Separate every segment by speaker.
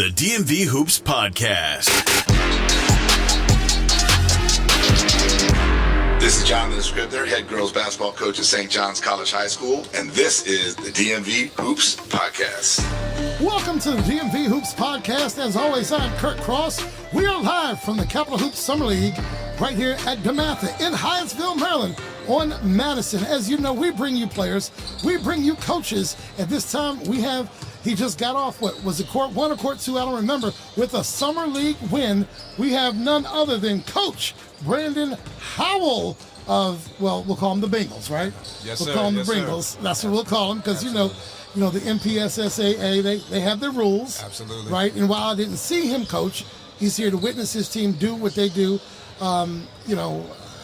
Speaker 1: the DMV Hoops Podcast.
Speaker 2: This is Jonathan Scribner, head girls basketball coach at St. John's College High School, and this is the DMV Hoops Podcast.
Speaker 3: Welcome to the DMV Hoops Podcast. As always, I'm Kurt Cross. We are live from the Capital Hoops Summer League right here at DeMatha in Hyattsville, Maryland on Madison. As you know, we bring you players, we bring you coaches, and this time he just got off, what was it, court one or court two, I don't remember, with a Summer League win. We have none other than Coach Brandon Howell of, well, we'll call him the Bengals, right?
Speaker 4: Yes,
Speaker 3: we'll
Speaker 4: sir.
Speaker 3: call him
Speaker 4: yes,
Speaker 3: the Bengals.
Speaker 4: Sir.
Speaker 3: That's what we'll call him, because you know the MPSSAA, they have their rules.
Speaker 4: Absolutely.
Speaker 3: Right? And while I didn't see him coach, he's here to witness his team do what they do,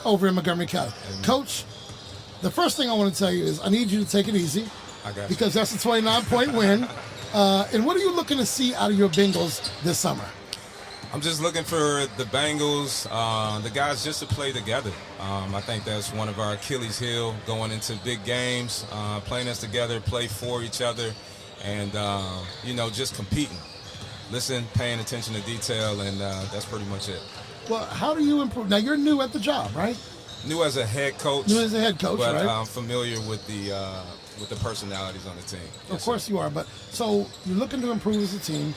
Speaker 3: over in Montgomery County.
Speaker 4: Amen.
Speaker 3: Coach, the first thing I want to tell you is I need you to take it easy.
Speaker 4: I got you.
Speaker 3: Because that's a 29-point win. And what are you looking to see out of your Bengals this summer?
Speaker 4: I'm just looking for the Bengals, the guys just to play together. I think that's one of our Achilles heel going into big games, playing us together, play for each other, and, just competing. Listen, paying attention to detail, and that's pretty much it.
Speaker 3: Well, how do you improve? Now, you're new at the job, right?
Speaker 4: New as a head coach.
Speaker 3: New as a head coach,
Speaker 4: but
Speaker 3: right?
Speaker 4: I'm familiar with the personalities on the team.
Speaker 3: Of course you are. But so you're looking to improve as a team.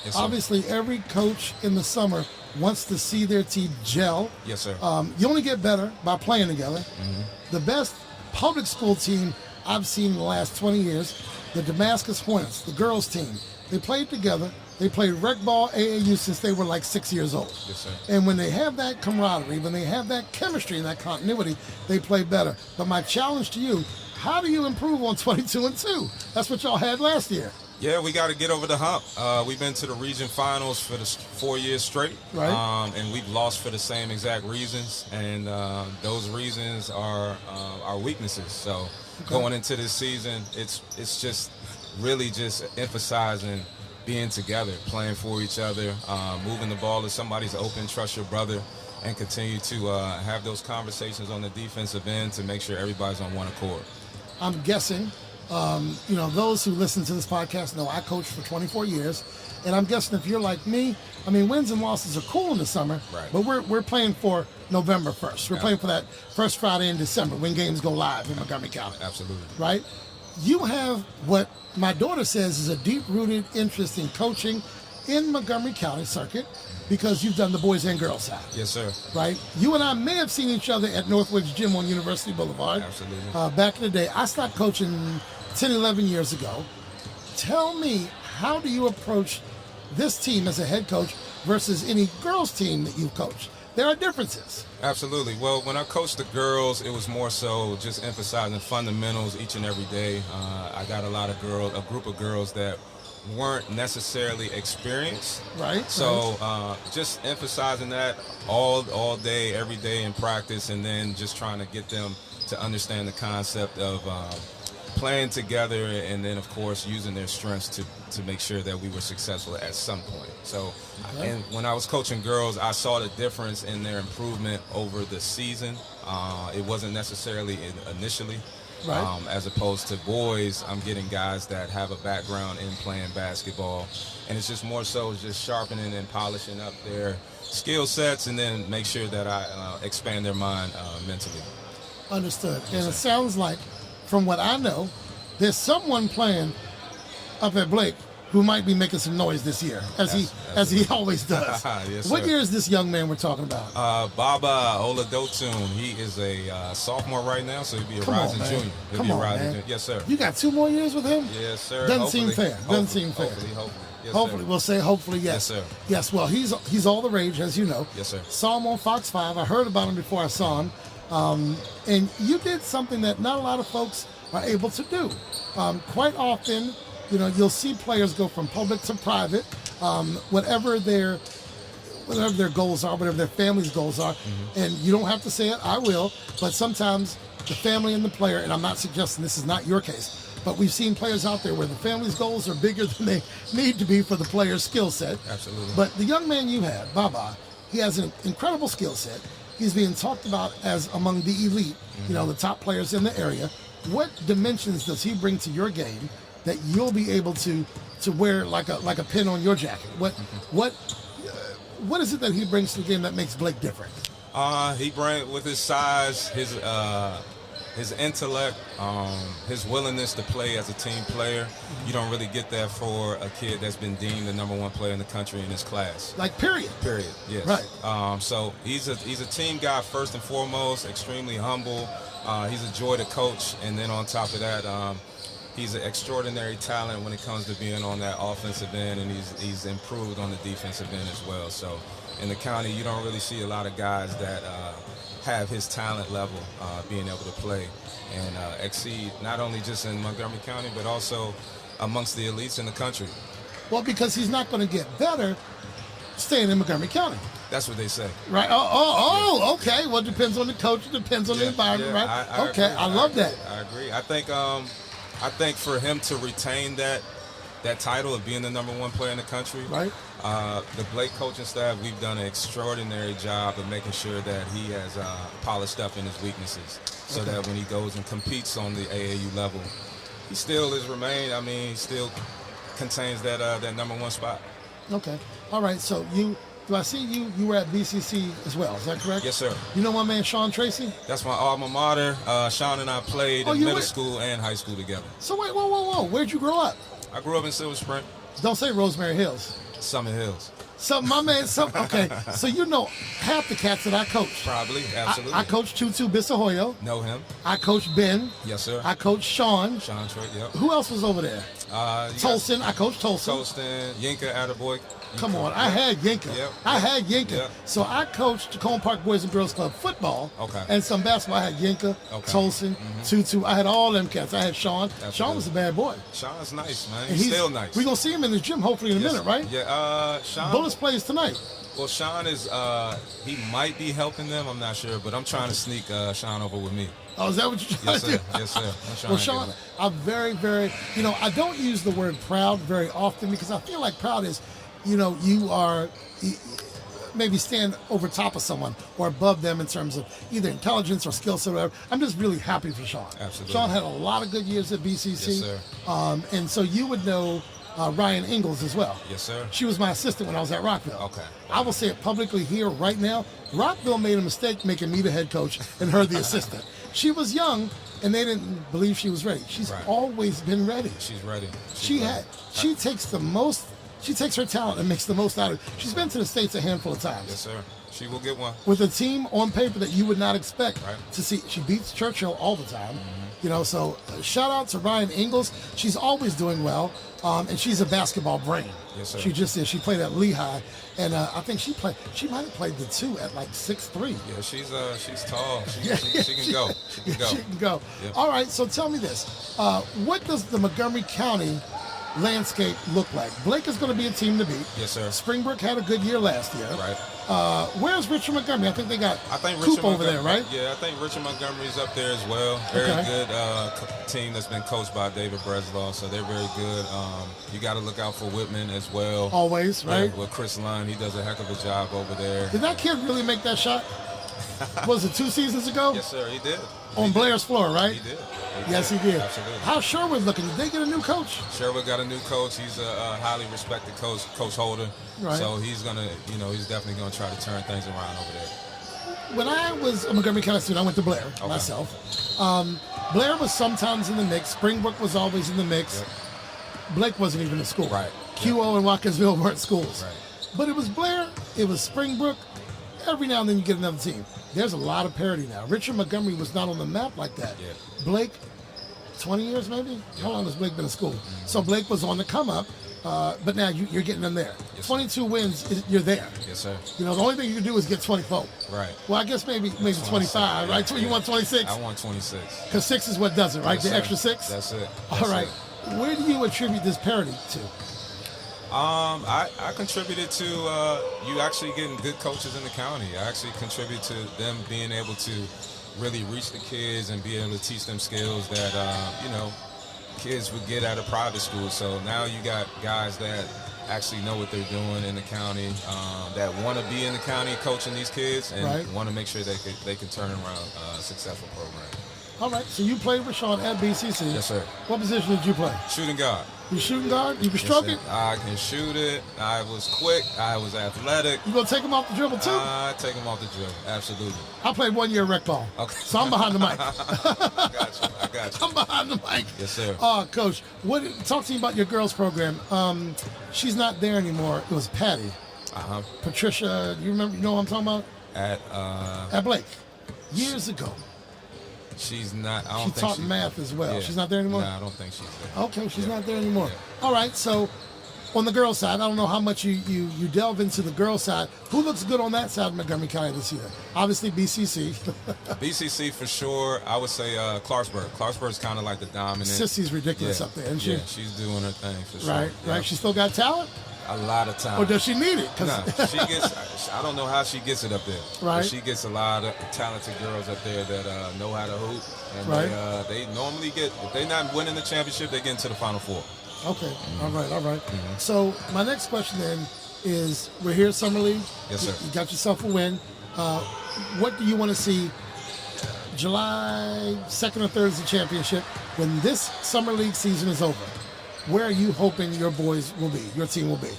Speaker 4: Yes, sir.
Speaker 3: Obviously, every coach in the summer wants to see their team gel.
Speaker 4: Yes, sir.
Speaker 3: You only get better by playing together.
Speaker 4: Mm-hmm.
Speaker 3: The best public school team I've seen in the last 20 years, the Damascus Hornets, the girls team, they played together. They played rec ball AAU since they were like 6 years old.
Speaker 4: Yes, sir.
Speaker 3: And when they have that camaraderie, when they have that chemistry and that continuity, they play better. But my challenge to you, how do you improve on 22-2? That's what y'all had last year.
Speaker 4: Yeah, we got to get over the hump. We've been to the region finals for the 4 years straight,
Speaker 3: right?
Speaker 4: And we've lost for the same exact reasons, and those reasons are our weaknesses. So going into this season, it's just really just emphasizing being together, playing for each other, moving the ball if somebody's open, trust your brother, and continue to have those conversations on the defensive end to make sure everybody's on one accord.
Speaker 3: I'm guessing, those who listen to this podcast know I coached for 24 years, and I'm guessing if you're like me, I mean, wins and losses are cool in the summer,
Speaker 4: right,
Speaker 3: but we're playing for November 1st. We're playing for that first Friday in December when games go live in Montgomery County.
Speaker 4: Absolutely.
Speaker 3: Right? You have what my daughter says is a deep-rooted interest in coaching in Montgomery County circuit because you've done the boys and girls side.
Speaker 4: Yes, sir.
Speaker 3: Right? You and I may have seen each other at Northwoods Gym on University Boulevard.
Speaker 4: Absolutely.
Speaker 3: Back in the day. I stopped coaching 10, 11 years ago. Tell me, how do you approach this team as a head coach versus any girls team that you've coached? There are differences.
Speaker 4: Absolutely. Well, when I coached the girls, it was more so just emphasizing fundamentals each and every day. I got a group of girls that weren't necessarily experienced.
Speaker 3: Right.
Speaker 4: So just emphasizing that all day, every day in practice, and then just trying to get them to understand the concept of playing together, and then, of course, using their strengths to make sure that we were successful at some point. So, and when I was coaching girls, I saw the difference in their improvement over the season. It wasn't necessarily initially.
Speaker 3: Right.
Speaker 4: As opposed to boys, I'm getting guys that have a background in playing basketball. And it's just more so just sharpening and polishing up their skill sets, and then make sure that I expand their mind mentally.
Speaker 3: Understood. And it sounds like, from what I know, there's someone playing up at Blake who might be making some noise this year, as he always does.
Speaker 4: Yes,
Speaker 3: what
Speaker 4: sir.
Speaker 3: year is this young man we're talking about?
Speaker 4: Baba Oladotun. He is a sophomore right now, so he'll be a rising junior. Junior. Yes, sir.
Speaker 3: You got 2 more years with him?
Speaker 4: Yes, sir.
Speaker 3: Doesn't seem fair.
Speaker 4: Hopefully. Yes,
Speaker 3: hopefully.
Speaker 4: sir.
Speaker 3: We'll say hopefully, yes.
Speaker 4: Yes, sir.
Speaker 3: Yes, well, he's all the rage, as you know.
Speaker 4: Yes, sir.
Speaker 3: Saw him on Fox 5. I heard about him before I saw him. And you did something that not a lot of folks are able to do. Quite often, you'll see players go from public to private, whatever their goals are, whatever their family's goals are. Mm-hmm. And you don't have to say it, I will, but sometimes the family and the player, and I'm not suggesting this is not your case, but we've seen players out there where the family's goals are bigger than they need to be for the player's skill set.
Speaker 4: Absolutely.
Speaker 3: But the young man you had, Baba, he has an incredible skill set. He's being talked about as among the elite, the top players in the area. What dimensions does he bring to your game that you'll be able to wear like a pin on your jacket? What is it that he brings to the game that makes Blake different?
Speaker 4: He brings, with his size, his intellect, his willingness to play as a team player. You don't really get that for a kid that's been deemed the number 1 player in the country in his class.
Speaker 3: Like period.
Speaker 4: Yes.
Speaker 3: Right.
Speaker 4: So he's a team guy first and foremost. Extremely humble. He's a joy to coach, and then on top of that, he's an extraordinary talent when it comes to being on that offensive end, and he's improved on the defensive end as well. So in the county, you don't really see a lot of guys that have his talent level, being able to play and exceed not only just in Montgomery County, but also amongst the elites in the country.
Speaker 3: Well, because he's not going to get better staying in Montgomery County.
Speaker 4: That's what they say.
Speaker 3: Right. Okay. Well, it depends on the coach. It depends on the environment, right? I love that.
Speaker 4: I agree. I think for him to retain that title of being the number 1 player in the country,
Speaker 3: right?
Speaker 4: The Blake coaching staff, we've done an extraordinary job of making sure that he has polished up in his weaknesses, so that when he goes and competes on the AAU level, he still is remain. I mean, he still contains that number 1 spot.
Speaker 3: Okay. All right. So I see you were at BCC as well. Is that correct?
Speaker 4: Yes, sir.
Speaker 3: You know my man Sean Tracy?
Speaker 4: That's my alma mater. Sean and I played in middle school and high school together.
Speaker 3: So wait, whoa. Where'd you grow up?
Speaker 4: I grew up in Silver Spring.
Speaker 3: Don't say Rosemary Hills.
Speaker 4: Summit Hills.
Speaker 3: So my man, okay. So you know half the cats that I coach.
Speaker 4: Probably, absolutely.
Speaker 3: I coach Tutu Bisahoyo.
Speaker 4: Know him.
Speaker 3: I coach Ben.
Speaker 4: Yes, sir.
Speaker 3: I coach Sean.
Speaker 4: Sean Troy, yep.
Speaker 3: Who else was over there? Tolson. I coached Tolson.
Speaker 4: Tolson. Yinka, attaboy.
Speaker 3: Come on, I had Yinka.
Speaker 4: Yep.
Speaker 3: I had Yinka.
Speaker 4: Yep.
Speaker 3: So I coached Tacoma Park Boys and Girls Club football.
Speaker 4: Okay.
Speaker 3: And some basketball. I had Yinka, Tolson, Tutu. I had all them cats. I had Sean.
Speaker 4: Absolutely.
Speaker 3: Sean was a bad boy.
Speaker 4: Sean's nice, man. He's still nice.
Speaker 3: We're going to see him in the gym hopefully in a minute, right?
Speaker 4: Yeah. Sean.
Speaker 3: Bullets plays tonight.
Speaker 4: Well, Sean is, he might be helping them. I'm not sure, but I'm trying to sneak Sean over with me.
Speaker 3: Oh, is that what you're trying to do?
Speaker 4: Yes, sir. I'm trying
Speaker 3: well,
Speaker 4: to
Speaker 3: Sean, I'm very, very, I don't use the word proud very often because I feel like proud is, you are maybe stand over top of someone or above them in terms of either intelligence or skill set or whatever. I'm just really happy for Sean.
Speaker 4: Absolutely.
Speaker 3: Sean had a lot of good years at BCC.
Speaker 4: Yes, sir.
Speaker 3: And so you would know Ryan Ingalls as well.
Speaker 4: Yes, sir.
Speaker 3: She was my assistant when I was at Rockville.
Speaker 4: Okay.
Speaker 3: I will say it publicly here right now. Rockville made a mistake making me the head coach and her the assistant. She was young, and they didn't believe she was ready. She's always been ready.
Speaker 4: She's ready.
Speaker 3: She takes her talent and makes the most out of it. She's been to the States a handful of times.
Speaker 4: Yes, sir. She will get one.
Speaker 3: With a team on paper that you would not expect to see. She beats Churchill all the time. So shout out to Ryan Ingalls. She's always doing well, and she's a basketball brain.
Speaker 4: Yes, sir.
Speaker 3: She just is. She played at Lehigh, and I think she might have played the 2 at like 6'3".
Speaker 4: Yeah, she's tall. She can go. She can go. Yep.
Speaker 3: All right, so tell me this. What does the Montgomery County landscape look like? Blake is going to be a team to beat.
Speaker 4: Yes, sir.
Speaker 3: Springbrook had a good year last year.
Speaker 4: Right.
Speaker 3: Where's Richard Montgomery? I think they got Coop over there, right?
Speaker 4: Yeah, I think Richard Montgomery's up there as well. Very good team that's been coached by David Breslaw, so they're very good. You got to look out for Whitman as well.
Speaker 3: Always, right?
Speaker 4: With Chris Lunn, he does a heck of a job over there.
Speaker 3: Did that kid really make that shot? Was it 2 seasons ago?
Speaker 4: Yes, sir, he did.
Speaker 3: On Blair's floor, right?
Speaker 4: He did.
Speaker 3: Yes, he did.
Speaker 4: Absolutely.
Speaker 3: How's Sherwood looking? Did they get a new coach?
Speaker 4: Sherwood got a new coach. He's a highly respected coach, Coach Holder.
Speaker 3: Right.
Speaker 4: So he's gonna, he's definitely gonna try to turn things around over there.
Speaker 3: When I was a Montgomery County student, I went to Blair myself. Blair was sometimes in the mix. Springbrook was always in the mix.
Speaker 4: Yep.
Speaker 3: Blake wasn't even in school.
Speaker 4: Right.
Speaker 3: QO and Watkinsville weren't schools.
Speaker 4: Right.
Speaker 3: But it was Blair. It was Springbrook. Every now and then you get another team. There's a lot of parity now. Richard Montgomery was not on the map like that.
Speaker 4: Yeah.
Speaker 3: Blake, 20 years maybe? Yeah. How long has Blake been in school? Mm-hmm. So Blake was on the come up, but now you're getting them there.
Speaker 4: Yes,
Speaker 3: 22 wins, you're there.
Speaker 4: Yes, sir.
Speaker 3: The only thing you can do is get 24.
Speaker 4: Right.
Speaker 3: Well, I guess maybe 25, right? So you want 26?
Speaker 4: I want 26.
Speaker 3: Because 6 is what does it, right?
Speaker 4: Yes,
Speaker 3: the
Speaker 4: sir.
Speaker 3: extra 6?
Speaker 4: That's it.
Speaker 3: All right. Where do you attribute this parity to?
Speaker 4: I contributed to you actually getting good coaches in the county. I actually contribute to them being able to really reach the kids and be able to teach them skills that, kids would get out of private school. So now you got guys that actually know what they're doing in the county, that want to be in the county coaching these kids and want to make sure they can turn around a successful program.
Speaker 3: All right, so you played with Sean at BCC.
Speaker 4: Yes, sir.
Speaker 3: What position did you play?
Speaker 4: Shooting guard.
Speaker 3: You shooting guard? You can stroke it?
Speaker 4: I can shoot it. I was quick. I was athletic.
Speaker 3: You gonna take him off the dribble too?
Speaker 4: I take him off the dribble. Absolutely.
Speaker 3: I played 1 year rec ball.
Speaker 4: Okay.
Speaker 3: So I'm behind the mic.
Speaker 4: I got you.
Speaker 3: I'm behind the mic.
Speaker 4: Yes, sir.
Speaker 3: Coach, talk to me about your girls program. She's not there anymore. It was Patty.
Speaker 4: Uh-huh.
Speaker 3: Patricia, you know what I'm talking about? At Blake. Years ago.
Speaker 4: She's not. I don't
Speaker 3: She
Speaker 4: think
Speaker 3: taught
Speaker 4: she's
Speaker 3: math as well.
Speaker 4: Yeah.
Speaker 3: She's not there anymore?
Speaker 4: No, I don't think she's there.
Speaker 3: Okay, she's not there anymore. Yeah. All right, so on the girls' side, I don't know how much you delve into the girls' side. Who looks good on that side of Montgomery County this year? Obviously, BCC.
Speaker 4: BCC for sure. I would say Clarksburg. Clarksburg's kind of like the dominant.
Speaker 3: Sissy's ridiculous up there, isn't she?
Speaker 4: Yeah, she's doing her thing for sure.
Speaker 3: Right.
Speaker 4: Yeah.
Speaker 3: She still got talent?
Speaker 4: A lot of time.
Speaker 3: Or does she need it?
Speaker 4: No, she gets. I don't know how she gets it up there.
Speaker 3: Right.
Speaker 4: But she gets a lot of talented girls up there that know how to hoop, and
Speaker 3: right.
Speaker 4: they normally get. If they're not winning the championship, they get into the Final Four.
Speaker 3: Okay. Mm-hmm. All right.
Speaker 4: Mm-hmm.
Speaker 3: So my next question then is: we're here, Summer League.
Speaker 4: Yes, sir.
Speaker 3: You got yourself a win. What do you want to see? July 2nd or 3rd is the championship. When this Summer League season is over, where are you hoping your boys will be, your team will be?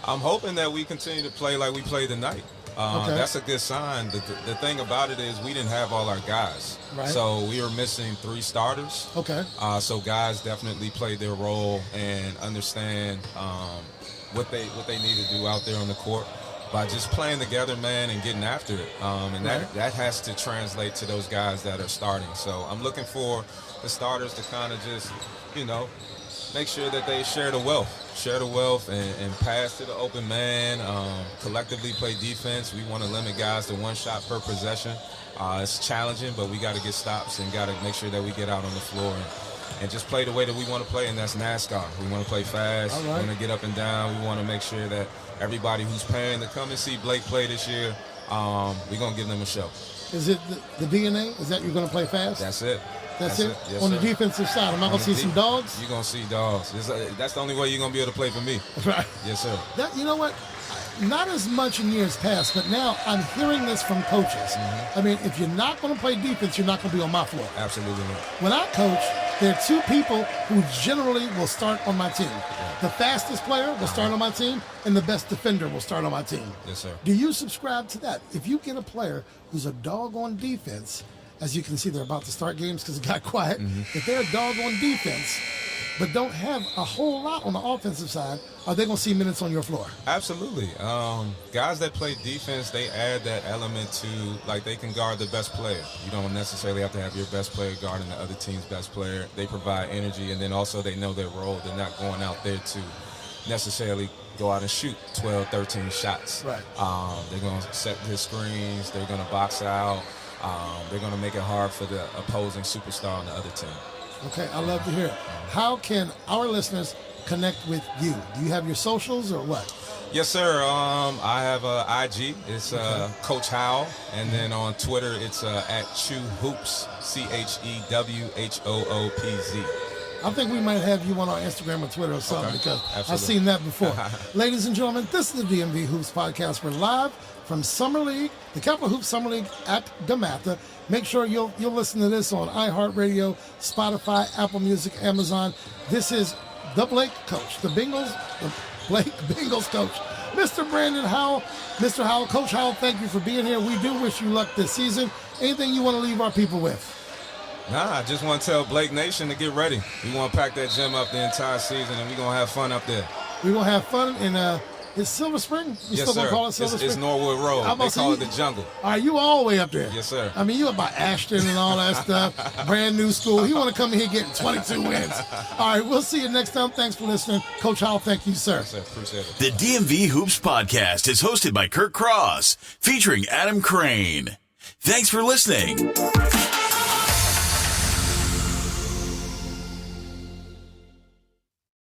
Speaker 4: I'm hoping that we continue to play like we played tonight.
Speaker 3: Okay.
Speaker 4: That's a good sign. The thing about it is we didn't have all our guys.
Speaker 3: Right.
Speaker 4: So we were missing 3 starters.
Speaker 3: Okay.
Speaker 4: So guys definitely played their role and understand what they need to do out there on the court by just playing together, man, and getting after it. And
Speaker 3: right.
Speaker 4: that has to translate to those guys that are starting. So I'm looking for the starters to kind of just, make sure that they share the wealth and pass to the open man, collectively play defense. We want to limit guys to 1 shot per possession. It's challenging, but we got to get stops and got to make sure that we get out on the floor and just play the way that we want to play, and that's NASCAR. We want to play fast.
Speaker 3: All right.
Speaker 4: We want to get up and down. We want to make sure that everybody who's paying to come and see Blake play this year, we're going to give them a show.
Speaker 3: Is it the DNA? Is that you're going to play fast?
Speaker 4: That's it.
Speaker 3: That's it?
Speaker 4: Yes,
Speaker 3: on
Speaker 4: sir.
Speaker 3: the defensive side, am I going to see some dogs?
Speaker 4: You're going to see dogs. That's the only way you're going to be able to play for me.
Speaker 3: Right.
Speaker 4: Yes, sir.
Speaker 3: You know what? Not as much in years past, but now I'm hearing this from coaches.
Speaker 4: Mm-hmm.
Speaker 3: I mean, if you're not going to play defense, you're not going to be on my floor.
Speaker 4: Absolutely not.
Speaker 3: When I coach, there are 2 people who generally will start on my team. The fastest player will start on my team, and the best defender will start on my team.
Speaker 4: Yes, sir.
Speaker 3: Do you subscribe to that? If you get a player who's a dog on defense, as you can see, they're about to start games because it got quiet.
Speaker 4: Mm-hmm.
Speaker 3: If they're a dog on defense, but don't have a whole lot on the offensive side, are they going to see minutes on your floor?
Speaker 4: Absolutely. Guys that play defense, they add that element to, like, they can guard the best player. You don't necessarily have to have your best player guarding the other team's best player. They provide energy, and then also they know their role. They're not going out there to necessarily go out and shoot 12, 13 shots.
Speaker 3: Right.
Speaker 4: They're going to set his screens. They're going to box out. They're going to make it hard for the opposing superstar on the other team.
Speaker 3: Okay, I love to hear it. How can our listeners connect with you? Do you have your socials or what?
Speaker 4: Yes, sir. I have IG. It's Coach Howell. And then on Twitter, it's at Chew Hoops, CHEWHOOPZ.
Speaker 3: I think we might have you on our Instagram or Twitter or something because
Speaker 4: Absolutely.
Speaker 3: I've seen that before. Ladies and gentlemen, this is the DMV Hoops Podcast. We're live from Summer League, the Capital Hoops Summer League at DeMatha. Make sure you'll listen to this on iHeartRadio, Spotify, Apple Music, Amazon. This is the Blake coach, the Blake Bengals coach, Mr. Brandon Howell. Mr. Howell, Coach Howell, thank you for being here. We do wish you luck this season. Anything you want to leave our people with?
Speaker 4: I just want to tell Blake Nation to get ready. We want to pack that gym up the entire season, and we're going to have fun up there.
Speaker 3: We're going to have fun in is Silver Spring? You
Speaker 4: Yes,
Speaker 3: still going
Speaker 4: sir.
Speaker 3: to call it Silver Spring?
Speaker 4: It's Norwood Road. They call it the jungle.
Speaker 3: All right, you all the way up there.
Speaker 4: Yes, sir.
Speaker 3: I mean, you up by Ashton and all that stuff. Brand new school. You want to come in here getting 22 wins. All right, we'll see you next time. Thanks for listening. Coach Howell, thank you, sir.
Speaker 4: Yes, sir. Appreciate it.
Speaker 1: The DMV Hoops Podcast is hosted by Kirk Cross, featuring Adam Crain. Thanks for listening.